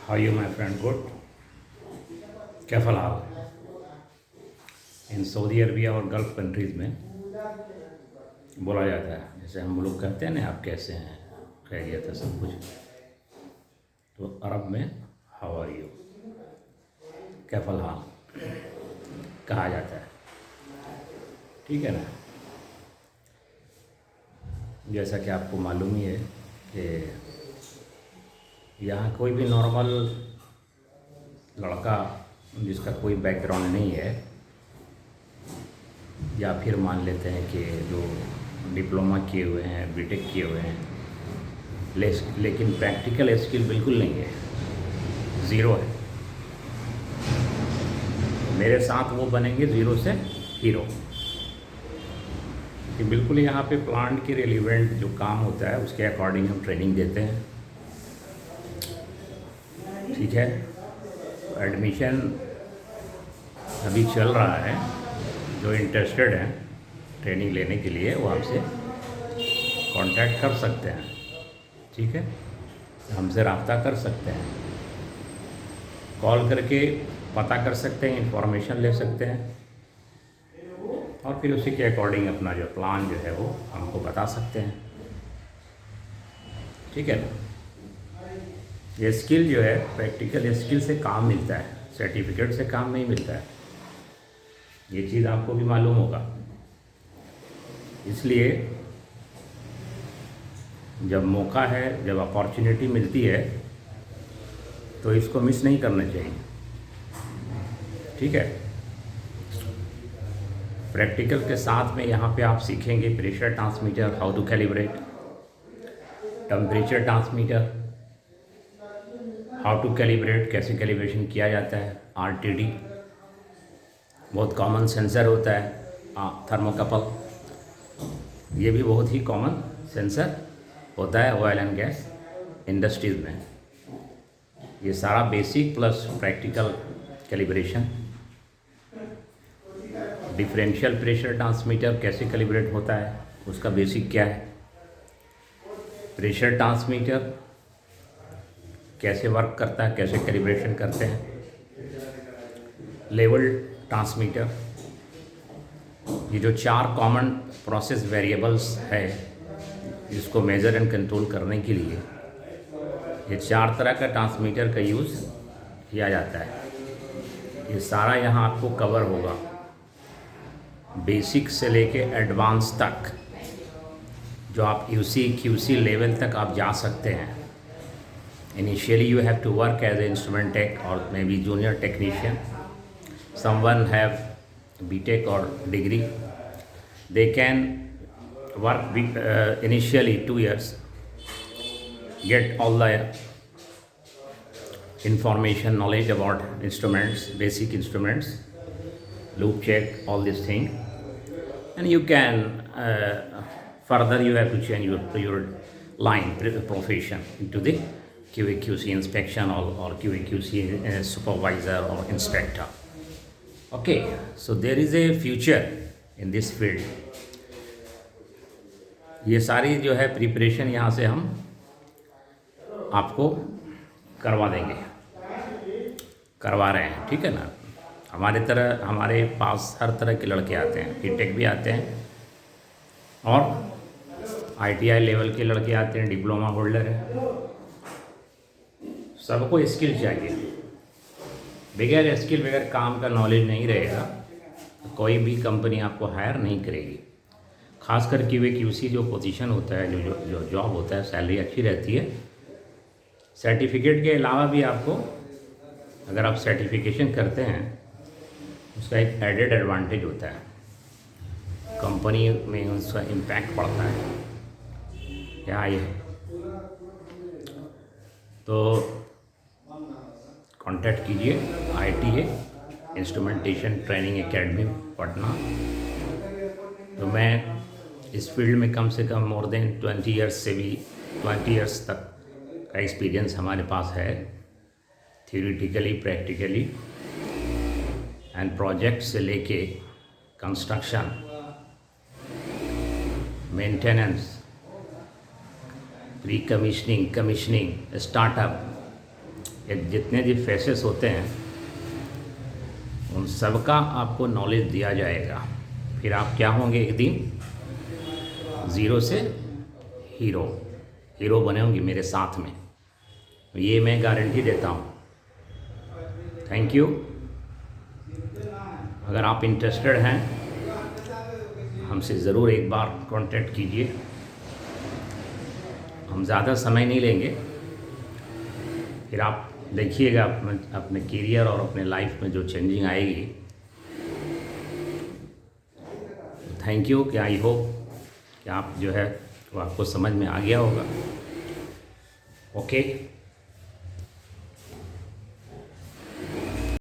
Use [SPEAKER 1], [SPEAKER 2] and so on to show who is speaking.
[SPEAKER 1] How are you, my friend? Good. कैफल हाल? इन सऊदी अरबिया और गल्फ़ कंट्रीज़ में बोला जाता है, जैसे हम लोग कहते हैं ना, आप कैसे हैं, खैरियत है, सब कुछ। तो अरब में हाउ आर यू, कैफल हाल कहा जाता है। ठीक है ना। जैसा कि आपको मालूम ही है कि यहाँ कोई भी नॉर्मल लड़का जिसका कोई बैकग्राउंड नहीं है, या फिर मान लेते हैं कि जो डिप्लोमा किए हुए हैं, बीटेक किए हुए हैं, लेकिन प्रैक्टिकल स्किल बिल्कुल नहीं है, ज़ीरो है। मेरे साथ वो बनेंगे ज़ीरो से हीरो, कि बिल्कुल यहाँ पे प्लांट के रिलेवेंट जो काम होता है उसके अकॉर्डिंग हम ट्रेनिंग देते हैं। ठीक है। एडमिशन अभी चल रहा है, जो इंटरेस्टेड हैं ट्रेनिंग लेने के लिए वो हमसे कांटेक्ट कर सकते हैं। ठीक है, हमसे रब्ता कर सकते हैं, कॉल करके पता कर सकते हैं, इंफॉर्मेशन ले सकते हैं, और फिर उसी के अकॉर्डिंग अपना जो प्लान जो है वो हमको बता सकते हैं। ठीक है। ये स्किल जो है प्रैक्टिकल स्किल से काम मिलता है, सर्टिफिकेट से काम नहीं मिलता है। ये चीज़ आपको भी मालूम होगा। इसलिए जब मौका है, जब अपॉर्चुनिटी मिलती है, तो इसको मिस नहीं करना चाहिए। ठीक है। प्रैक्टिकल के साथ में यहाँ पे आप सीखेंगे pressure transmitter, how to calibrate, temperature transmitter, how to calibrate, कैसे कैलिब्रेशन किया जाता है, आरटीडी, बहुत कॉमन सेंसर होता है, थर्मोकपल, ये भी बहुत ही कॉमन सेंसर होता है ऑयल एंड गैस इंडस्ट्रीज़ में। ये सारा basic plus practical calibration. Differential pressure transmitter कैसे कैलिब्रेट होता है, उसका बेसिक क्या है। प्रेशर ट्रांसमीटर कैसे वर्क करता है, कैसे कैलिब्रेशन करते हैं। लेवल ट्रांसमीटर, ये जो 4 कॉमन प्रोसेस वेरिएबल्स है जिसको मेज़र एंड कंट्रोल करने के लिए ये 4 तरह का ट्रांसमीटर का यूज़ किया जाता है। ये सारा यहाँ आपको कवर होगा, बेसिक से लेके एडवांस तक, जो आप यूसी क्यूसी लेवल तक आप जा सकते हैं। Initially you have to work as an instrument tech or maybe junior technician. Someone have BTech or degree. They can work initially 2 years, get all the information, knowledge about instruments, basic instruments, loop check, all these things, and you can further you have to change your line profession into the QA/QC inspection or QA/QC supervisor or inspector. Okay, so there is a future in this field. ये सारी जो है preparation यहाँ से हम आपको करवा देंगे, करवा रहे हैं। ठीक है ना। हमारे पास हर तरह के लड़के आते हैं, बीटेक भी आते हैं और ITI लेवल के लड़के आते हैं, डिप्लोमा होल्डर है। सबको स्किल चाहिए। बगैर स्किल, बगैर काम का नॉलेज नहीं रहेगा तो कोई भी कंपनी आपको हायर नहीं करेगी। खासकर QA/QC जो पोजीशन होता है, जो जॉब होता है, सैलरी अच्छी रहती है। सर्टिफिकेट के अलावा भी आपको, अगर आप सर्टिफिकेशन करते हैं, उसका एक एडेड एडवांटेज होता है, कंपनी में उसका इम्पैक्ट पड़ता है। क्या ये तो कांटेक्ट कीजिए ITA instrumentation training academy Patna. तो मैं इस फील्ड में कम से कम मोर देन 20 ईयर्स से भी 20 ईयर्स तक का एक्सपीरियंस हमारे पास है, थियोरेटिकली, प्रैक्टिकली एंड प्रोजेक्ट से लेके construction, maintenance, pre commissioning, commissioning, startup, ये जितने भी फेसेस होते हैं उन सबका आपको नॉलेज दिया जाएगा। फिर आप क्या होंगे, एक दिन ज़ीरो से हीरो बने होंगे मेरे साथ में, ये मैं गारंटी देता हूँ। Thank you. अगर आप इंटरेस्टेड हैं हमसे ज़रूर एक बार कांटेक्ट कीजिए। हम ज़्यादा समय नहीं लेंगे, फिर आप देखिएगा अपने करियर और अपने लाइफ में जो चेंजिंग आएगी। Thank you. कि आई होप कि आप जो है वो आपको समझ में आ गया होगा। ओके।